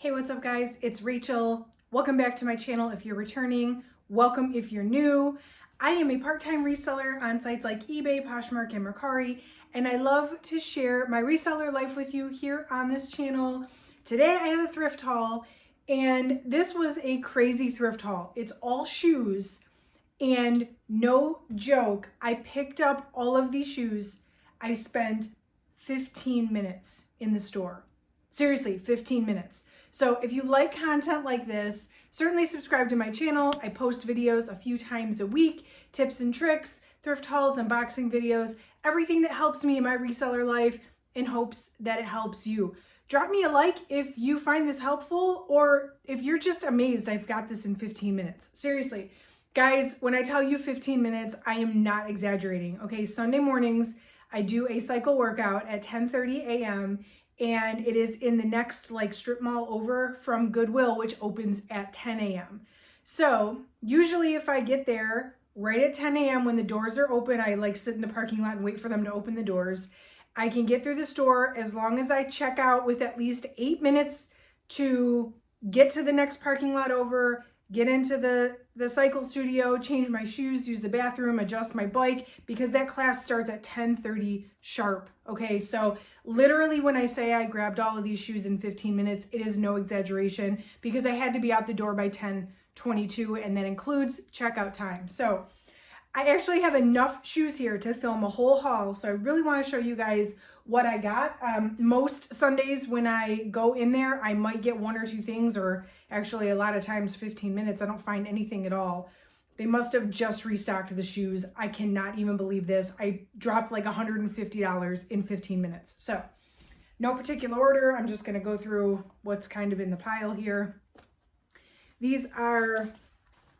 Hey, what's up guys? It's Rachel. Welcome back to my channel if you're returning. Welcome if you're new. I am a part-time reseller on sites like eBay, Poshmark, and Mercari, and I love to share my reseller life with you here on this channel. Today I have a thrift haul, and this was a crazy thrift haul. It's all shoes, and no joke, I picked up all of these shoes. I spent 15 minutes in the store. Seriously, 15 minutes. So if you like content like this, certainly subscribe to my channel. I post videos a few times a week, tips and tricks, thrift hauls, unboxing videos, everything that helps me in my reseller life in hopes that it helps you. Drop me a like if you find this helpful, or if you're just amazed I've got this in 15 minutes. Seriously, guys, when I tell you 15 minutes, I am not exaggerating. Okay, Sunday mornings, I do a cycle workout at 10:30 a.m. and it is in the next strip mall over from Goodwill, which opens at 10 a.m. So usually if I get there right at 10 a.m. when the doors are open, I sit in the parking lot and wait for them to open the doors. I can get through the store as long as I check out with at least 8 minutes to get to the next parking lot over, get into the cycle studio, change my shoes, use the bathroom, adjust my bike, because that class starts at 10:30 sharp. Okay, so literally when I say I grabbed all of these shoes in 15 minutes, it is no exaggeration, because I had to be out the door by 10:22, and that includes checkout time. So I actually have enough shoes here to film a whole haul, so I really want to show you guys what I got. Most Sundays when I go in there, I might get one or two things, or actually a lot of times 15 minutes, I don't find anything at all. They must have just restocked the shoes. I cannot even believe this. I dropped like $150 in 15 minutes. So no particular order. I'm just going to go through what's kind of in the pile here. These are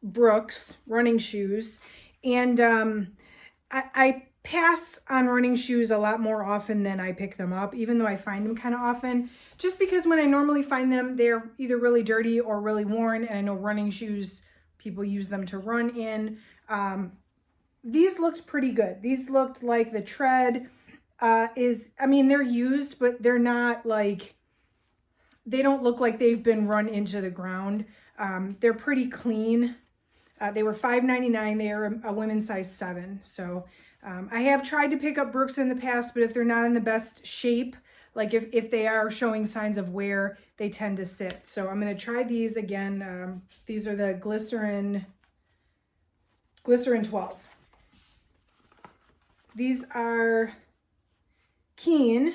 Brooks running shoes. And I pass on running shoes a lot more often than I pick them up, even though I find them kind of often, just because when I normally find them, they're either really dirty or really worn. And I know running shoes, people use them to run in. These looked pretty good. These looked like the tread they're used, but they're not they don't look like they've been run into the ground. They're pretty clean. They were $5.99. They are a women's size 7. So I have tried to pick up Brooks in the past, but if they're not in the best shape, if they are showing signs of wear, they tend to sit. So I'm going to try these again. These are the Glycerin 12. These are Keen.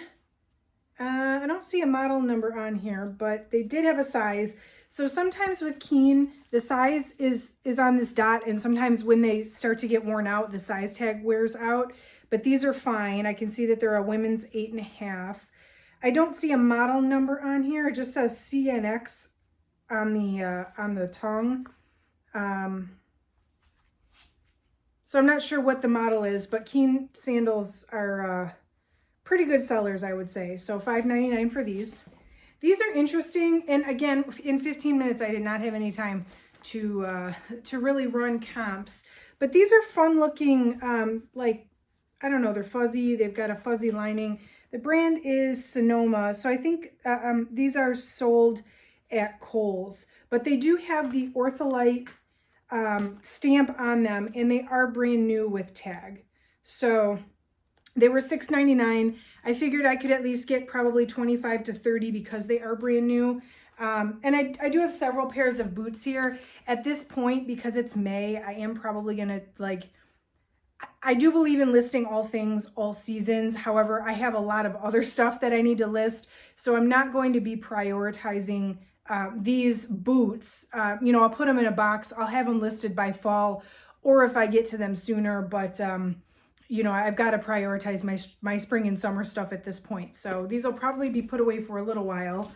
I don't see a model number on here, but they did have a size. So sometimes with Keen, the size is on this dot, and sometimes when they start to get worn out, the size tag wears out. But these are fine. I can see that they're a women's 8.5. I don't see a model number on here. It just says CNX on the tongue. So I'm not sure what the model is, but Keen sandals are pretty good sellers, I would say. So $5.99 for these. These are interesting, and again, in 15 minutes, I did not have any time to really run comps. But these are fun-looking, I don't know, they're fuzzy. They've got a fuzzy lining. The brand is Sonoma, so I think these are sold at Kohl's. But they do have the Ortholite stamp on them, and they are brand new with tag. So they were $6.99. I figured I could at least get probably 25 to 30 because they are brand new. And I do have several pairs of boots here. At this point, because it's May, I am probably going to I do believe in listing all things, all seasons. However, I have a lot of other stuff that I need to list. So I'm not going to be prioritizing these boots. I'll put them in a box. I'll have them listed by fall, or if I get to them sooner. But I've got to prioritize my spring and summer stuff at this point. So these will probably be put away for a little while.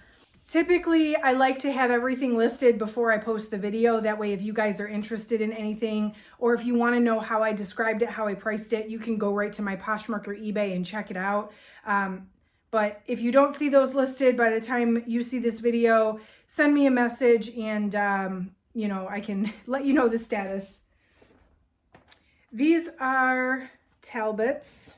Typically, I like to have everything listed before I post the video. That way, if you guys are interested in anything, or if you want to know how I described it, how I priced it, you can go right to my Poshmark or eBay and check it out. But if you don't see those listed by the time you see this video, send me a message and, I can let you know the status. These are Talbots.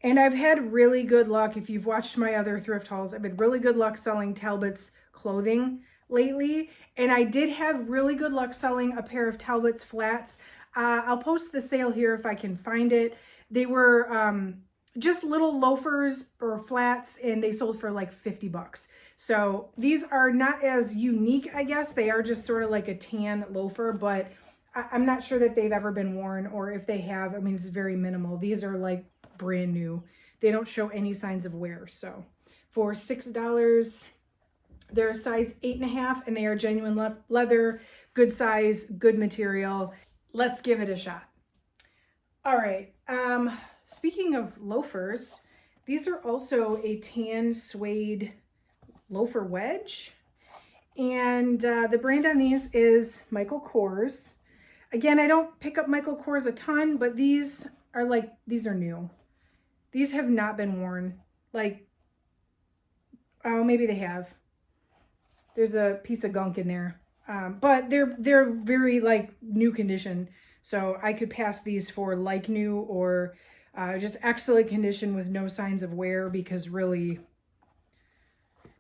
And I've had really good luck. If you've watched my other thrift hauls, I've had really good luck selling Talbots clothing lately, and I did have really good luck selling a pair of Talbot's flats. I'll post the sale here if I can find it. They were just little loafers or flats, and they sold for like 50 bucks. So these are not as unique, I guess. They are just sort of like a tan loafer, but I'm not sure that they've ever been worn, or if they have, I mean, it's very minimal. These are like brand new. They don't show any signs of wear. So for $6, they're a size 8.5, and they are genuine leather, good size, good material. Let's give it a shot. All right. Speaking of loafers, these are also a tan suede loafer wedge. And the brand on these is Michael Kors. Again, I don't pick up Michael Kors a ton, but these are new. These have not been worn. Like, oh, maybe they have. There's a piece of gunk in there. But they're very like new condition. So I could pass these for like new, or just excellent condition with no signs of wear, because really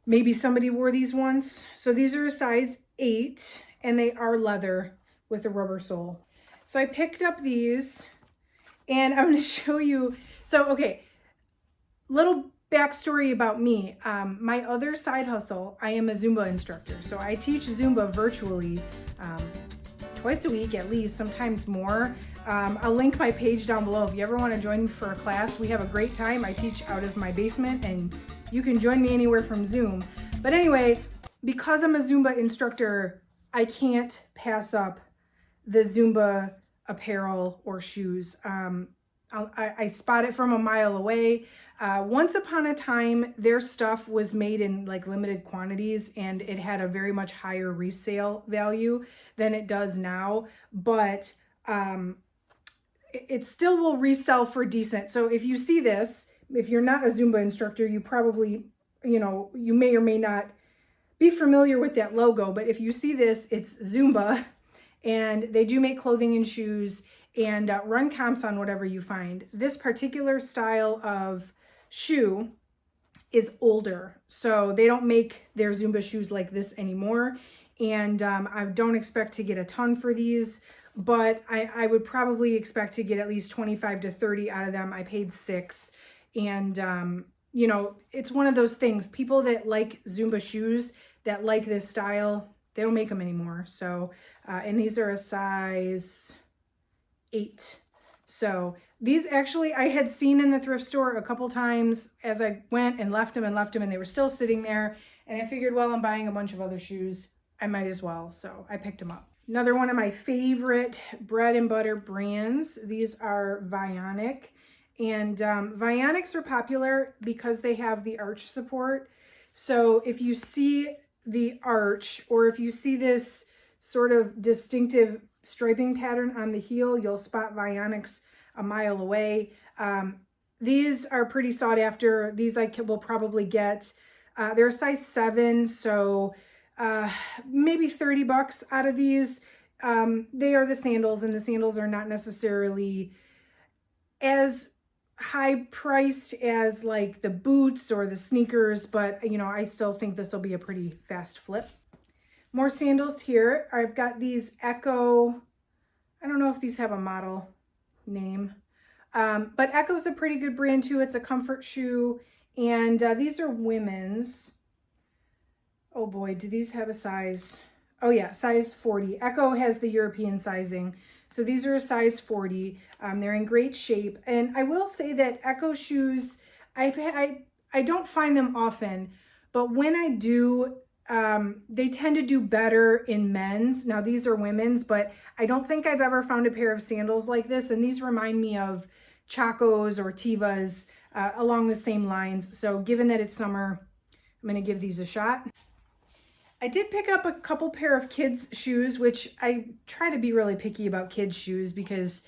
maybe somebody wore these once. So these are a size 8, and they are leather with a rubber sole. So I picked up these, and I'm going to show you. So, okay, little backstory about me. My other side hustle, I am a Zumba instructor. So I teach Zumba virtually twice a week at least, sometimes more. I'll link my page down below. If you ever want to join me for a class, we have a great time. I teach out of my basement, and you can join me anywhere from Zoom. But anyway, because I'm a Zumba instructor, I can't pass up the Zumba apparel or shoes. I spot it from a mile away. Once upon a time, their stuff was made in like limited quantities, and it had a very much higher resale value than it does now. But it still will resell for decent. So if you see this, if you're not a Zumba instructor, you probably, you may or may not be familiar with that logo. But if you see this, it's Zumba, and they do make clothing and shoes, and run comps on whatever you find. This particular style of shoe is older, so they don't make their Zumba shoes like this anymore. And I don't expect to get a ton for these, but I would probably expect to get at least 25 to 30 out of them. I paid $6. And, it's one of those things. People that like Zumba shoes, that like this style, they don't make them anymore. So, and these are a size 8. So these actually I had seen in the thrift store a couple times as I went and left them, and they were still sitting there. And I figured, well, I'm buying a bunch of other shoes, I might as well. So I picked them up. Another one of my favorite bread and butter brands. These are Vionic. And Vionics are popular because they have the arch support. So if you see the arch, or if you see this sort of distinctive striping pattern on the heel, you'll spot Vionics a mile away. These are pretty sought after. These I will probably get. They're a size 7, so maybe 30 bucks out of these. They are the sandals, and the sandals are not necessarily as high priced as like the boots or the sneakers, but I still think this will be a pretty fast flip. More sandals here. I've got these Echo. I don't know if these have a model name, but Echo's a pretty good brand too. It's a comfort shoe, and these are women's. Oh boy, do these have a size? Oh yeah, size 40. Echo has the European sizing. So these are a size 40. They're in great shape. And I will say that Echo shoes, I don't find them often, but when I do, they tend to do better in men's. Now these are women's, but I don't think I've ever found a pair of sandals like this. And these remind me of Chacos or Tevas along the same lines. So given that it's summer, I'm going to give these a shot. I did pick up a couple pair of kids' shoes, which I try to be really picky about kids' shoes because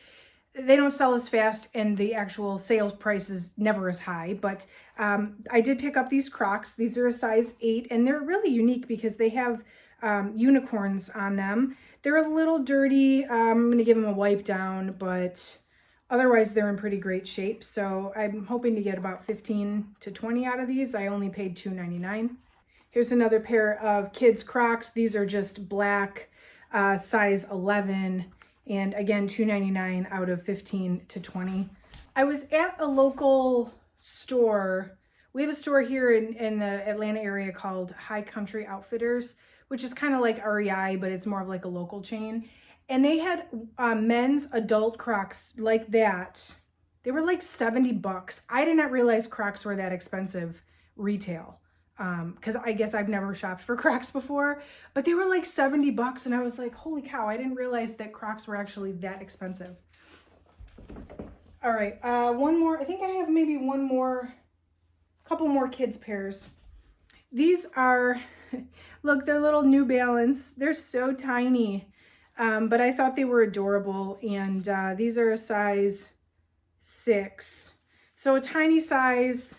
they don't sell as fast and the actual sales price is never as high. But I did pick up these Crocs. These are a size 8, and they're really unique because they have unicorns on them. They're a little dirty. I'm going to give them a wipe down, but otherwise they're in pretty great shape. So I'm hoping to get about 15 to 20 out of these. I only paid $2.99. Here's another pair of kids Crocs. These are just black, size 11, and again, $2.99 out of 15 to 20. I was at a local store. We have a store here in the Atlanta area called High Country Outfitters, which is kind of like REI, but it's more of like a local chain. And they had men's adult Crocs like that. They were like 70 bucks. I did not realize Crocs were that expensive retail. Because I guess I've never shopped for Crocs before, but they were like 70 bucks. And I was like, holy cow, I didn't realize that Crocs were actually that expensive. All right, one more. I think I have maybe couple more kids pairs. These are, look, they're little New Balance. They're so tiny, but I thought they were adorable. And these are a size 6. So a tiny size.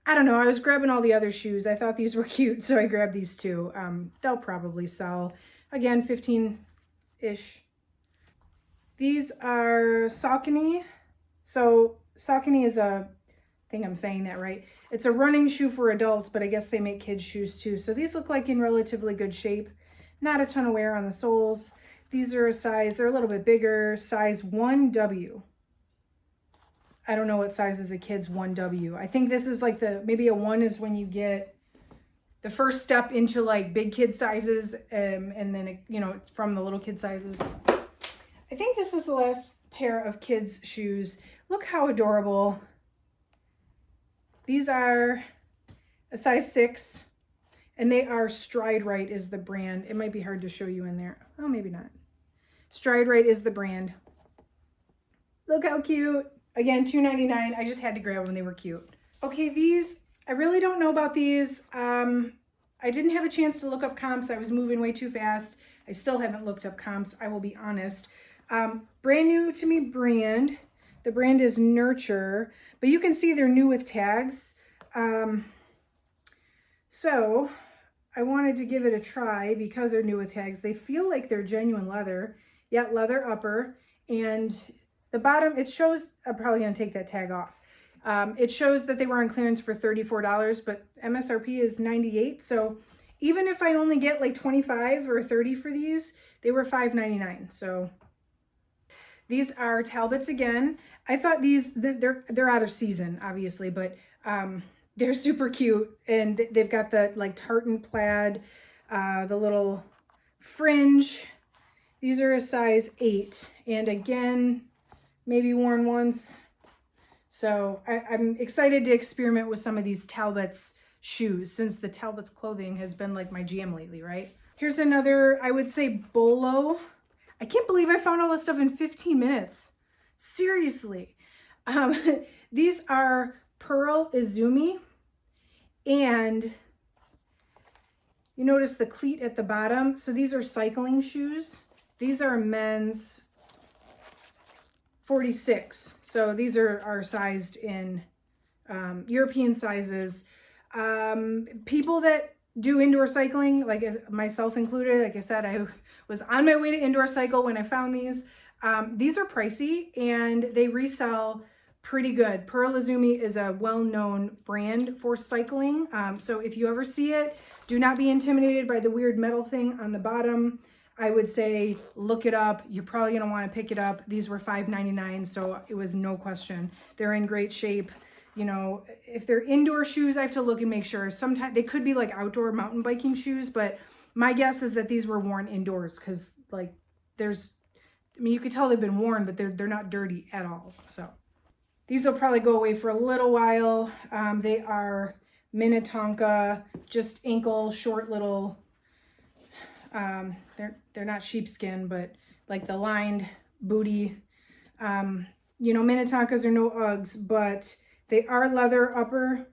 I don't know. I was grabbing all the other shoes. I thought these were cute, so I grabbed these too. They'll probably sell. Again, 15-ish. These are Saucony. So Saucony is I think I'm saying that right. It's a running shoe for adults, but I guess they make kids shoes too. So these look like in relatively good shape. Not a ton of wear on the soles. These are they're a little bit bigger, size 1W. I don't know what size is a kid's 1W. I think this is like maybe a 1 is when you get the first step into like big kid sizes, and then, it's from the little kid sizes. I think this is the last pair of kids shoes. Look how adorable. These are a size 6, and they are Stride Right is the brand. It might be hard to show you in there. Oh, maybe not. Stride Right is the brand. Look how cute. Again, $2.99. I just had to grab them. They were cute. Okay, these, I really don't know about these. I didn't have a chance to look up comps. I was moving way too fast. I still haven't looked up comps, I will be honest. Brand new to me brand. The brand is Nurture, but you can see they're new with tags. So I wanted to give it a try because they're new with tags. They feel like they're genuine leather, yet leather upper, and the bottom, it shows, I'm probably going to take that tag off. It shows that they were on clearance for $34, but MSRP is $98. So even if I only get like 25 or 30 for these, they were $5.99. So these are Talbots again. I thought they're out of season, obviously, but they're super cute. And they've got the like tartan plaid, the little fringe. These are a size 8. And again, maybe worn once. So I'm excited to experiment with some of these Talbots shoes, since the Talbots clothing has been like my jam lately, right? Here's another, I would say, Bolo. I can't believe I found all this stuff in 15 minutes. Seriously. These are Pearl Izumi, and you notice the cleat at the bottom. So these are cycling shoes. These are men's 46. So these are sized in European sizes. People that do indoor cycling, like myself included, like I said, I was on my way to indoor cycle when I found these. These are pricey and they resell pretty good. Pearl Izumi is a well-known brand for cycling. So if you ever see it, do not be intimidated by the weird metal thing on the bottom. I would say look it up. You're probably going to want to pick it up. These were $5.99, so it was no question. They're in great shape. You know, if they're indoor shoes, I have to look and make sure. Sometimes they could be like outdoor mountain biking shoes, but my guess is that these were worn indoors because like you could tell they've been worn, but they're not dirty at all. So these will probably go away for a little while. They are Minnetonka, just ankle short little, they're not sheepskin, but like the lined booty. You know, Minnetonkas are no Uggs, but they are leather upper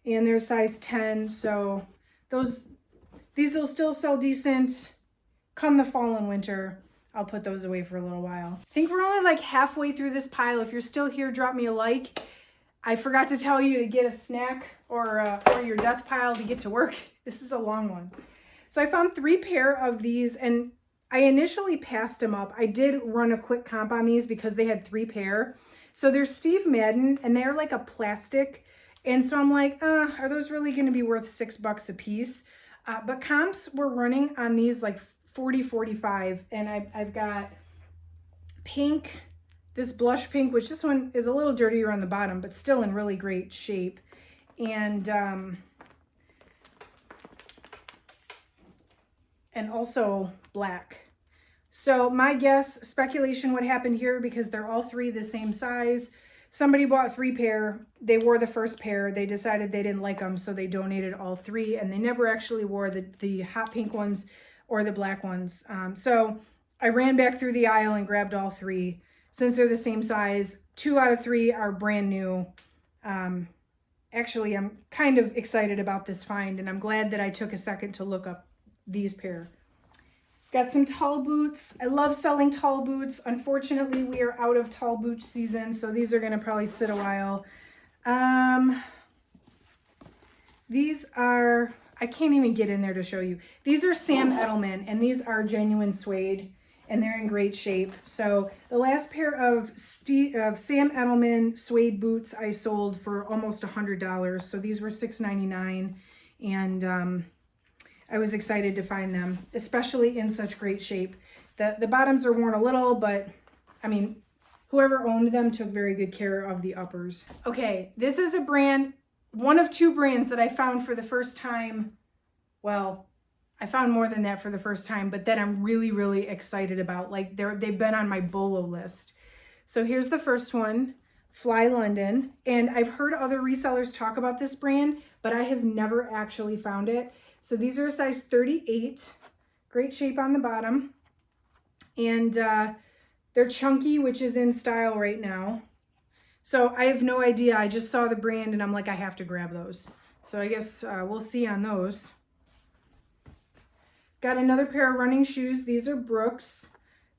and they're size 10. So these will still sell decent come the fall and winter. I'll put those away for a little while. I think we're only like halfway through this pile. If you're still here, drop me a like. I forgot to tell you to get a snack or your death pile to get to work. This is a long one. So I found 3 pair of these and I initially passed them up. I did run a quick comp on these because they had 3 pair. So they're Steve Madden and they're like a plastic. And so I'm like, are those really going to be worth $6 a piece? But comps were running on these like 40, 45. And I've got pink, this blush pink, which this one is a little dirtier on the bottom, but still in really great shape. And also black. So my guess, speculation, what happened here, because they're all three the same size, somebody bought 3 pair, they wore the first pair, they decided they didn't like them, so they donated all 3, and they never actually wore the hot pink ones or the black ones. So I ran back through the aisle and grabbed all 3. Since they're the same size, 2 out of 3 are brand new. Actually, I'm kind of excited about this find, and I'm glad that I took a second to look up these pair. Got some tall boots. I love selling tall boots. Unfortunately, we are out of tall boot season, so these are going to probably sit a while. These are, I can't even get in there to show you. These are Sam Edelman, and these are genuine suede, and they're in great shape. So the last pair of Sam Edelman suede boots I sold for almost $100. So these were $6.99, and I was excited to find them, especially in such great shape. The bottoms are worn a little, but I mean, whoever owned them took very good care of the uppers. Okay, this is a brand, one of 2 brands that I found for the first time. Well, I found more than that for the first time, but that I'm really, really excited about. Like they've been on my Bolo list. So here's the first one, Fly London. And I've heard other resellers talk about this brand, but I have never actually found it. So these are a size 38, great shape on the bottom. And they're chunky, which is in style right now. So I have no idea. I just saw the brand and I'm like, I have to grab those. So I guess we'll see on those. Got another pair of running shoes. These are Brooks.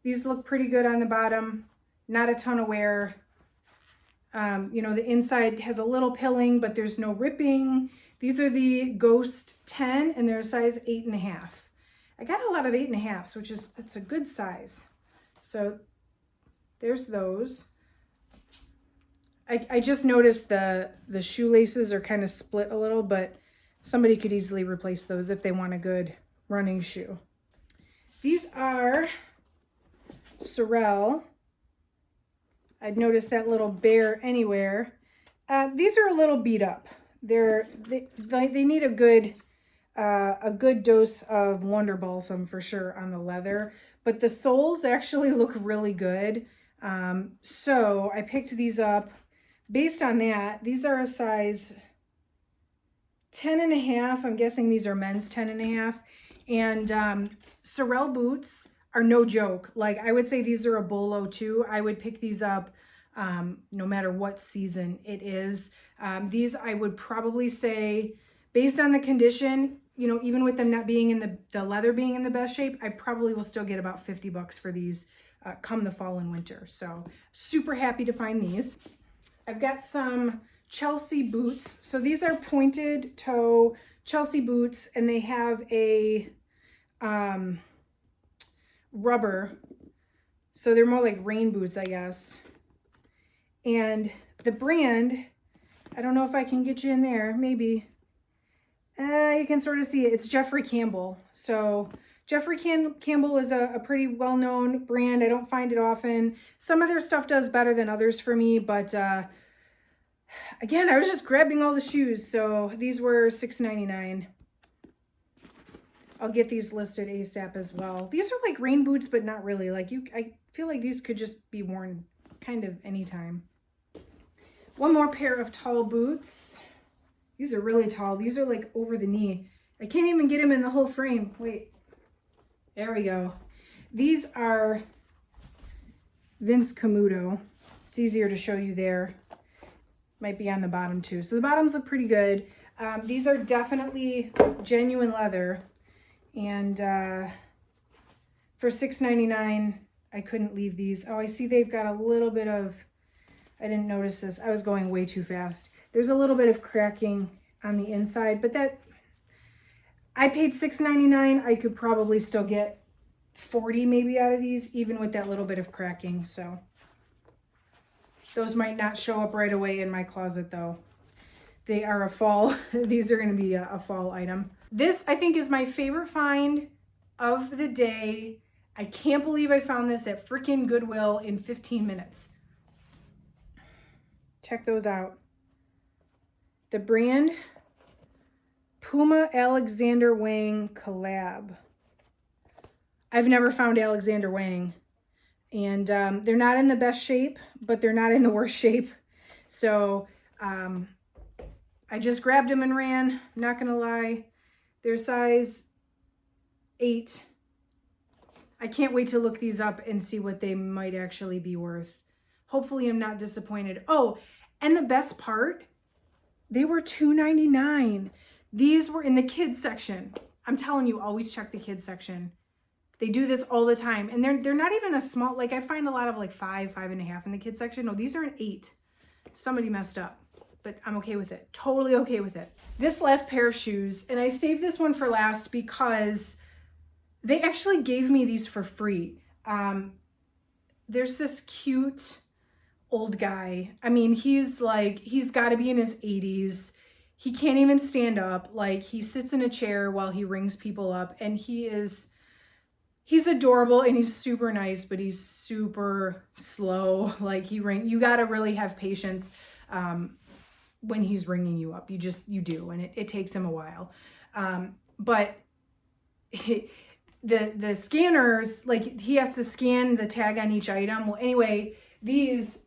These look pretty good on the bottom. Not a ton of wear. You know, the inside has a little pilling, but there's no ripping. These are the Ghost 10, and they're a size 8.5. I got a lot of 8.5s, which is, it's a good size. So there's those. I just noticed the shoelaces are kind of split a little, but somebody could easily replace those if they want a good running shoe. These are Sorel. I'd noticed that little bear anywhere. These are a little beat up. They need a good dose of Wonder Balsam for sure on the leather, but the soles actually look really good. So I picked these up based on that. These are a size 10.5. I'm guessing these are men's 10.5. And Sorel boots are no joke. Like, I would say these are a Bolo too. I would pick these up no matter what season it is. These I would probably say, based on the condition, you know, even with them not being in the leather being in the best shape, I probably will still get about $50 for these come the fall and winter. So super happy to find these. I've got some Chelsea boots. So these are pointed toe Chelsea boots, and they have a rubber. So they're more like rain boots, I guess. And the brand, I don't know if I can get you in there, maybe. You can sort of see it. It's Jeffrey Campbell. So Jeffrey Campbell is a pretty well-known brand. I don't find it often. Some of their stuff does better than others for me, but again, I was just grabbing all the shoes. So these were $6.99. I'll get these listed ASAP as well. These are like rain boots, but not really. Like I feel like these could just be worn kind of anytime. One more pair of tall boots. These are really tall. These are like over the knee. I can't even get them in the whole frame. Wait, there we go. These are Vince Camuto. It's easier to show you there. Might be on the bottom too. So the bottoms look pretty good. These are definitely genuine leather. And for $6.99, I couldn't leave these. Oh, I see they've got a little bit of, I didn't notice this. I was going way too fast. There's a little bit of cracking on the inside, but that, I paid $6.99. I could probably still get 40 maybe out of these, even with that little bit of cracking. So those might not show up right away in my closet though. They are a fall, these are gonna be a fall item. This, I think, is my favorite find of the day. I can't believe I found this at freaking Goodwill in 15 minutes. Check those out. The brand, Puma Alexander Wang collab. I've never found Alexander Wang. And they're not in the best shape, but they're not in the worst shape. So I just grabbed them and ran, not gonna lie. They're size 8. I can't wait to look these up and see what they might actually be worth. Hopefully I'm not disappointed. Oh, and the best part, they were $2.99. These were in the kids section. I'm telling you, always check the kids section. They do this all the time. And they're not even a small, like I find a lot of like 5, 5.5 in the kids section. No, these are an 8. Somebody messed up, but I'm okay with it. Totally okay with it. This last pair of shoes, and I saved this one for last because they actually gave me these for free. There's this cute old guy. I mean, he's got to be in his 80s. He can't even stand up. Like, he sits in a chair while he rings people up, and he's adorable and he's super nice, but he's super slow. Like, you got to really have patience when he's ringing you up. You do, and it takes him a while. But the scanners, like, he has to scan the tag on each item. Well, anyway, these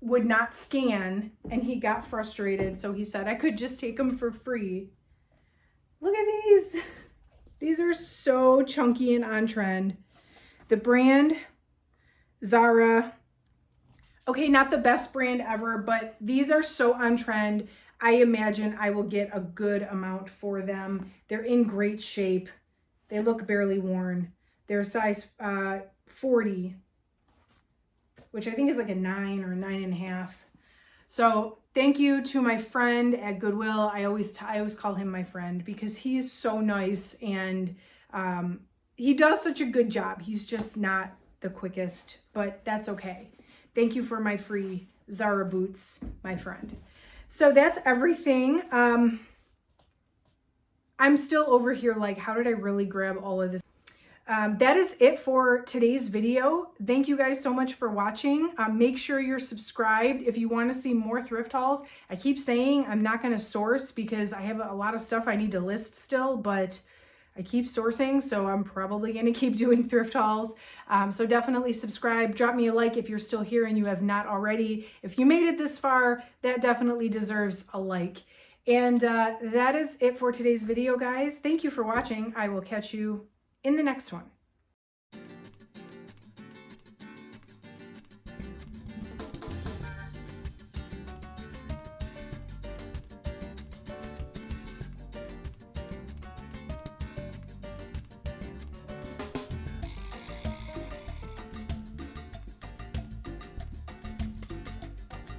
would not scan, and he got frustrated, so he said I could just take them for free. Look at these. These are so chunky and on trend. The brand, Zara. Okay, not the best brand ever, but these are so on trend. I imagine I will get a good amount for them. They're in great shape. They look barely worn. They're size 40, which I think is like a 9 or a 9.5. So thank you to my friend at Goodwill. I always call him my friend because he is so nice, and he does such a good job. He's just not the quickest, but that's okay. Thank you for my free Zara boots, my friend. So that's everything. I'm still over here like, how did I really grab all of this? That is it for today's video. Thank you guys so much for watching. Make sure you're subscribed if you want to see more thrift hauls. I keep saying I'm not going to source because I have a lot of stuff I need to list still, but I keep sourcing, so I'm probably going to keep doing thrift hauls. So definitely subscribe. Drop me a like if you're still here and you have not already. If you made it this far, that definitely deserves a like. And that is it for today's video, guys. Thank you for watching. I will catch you in the next one.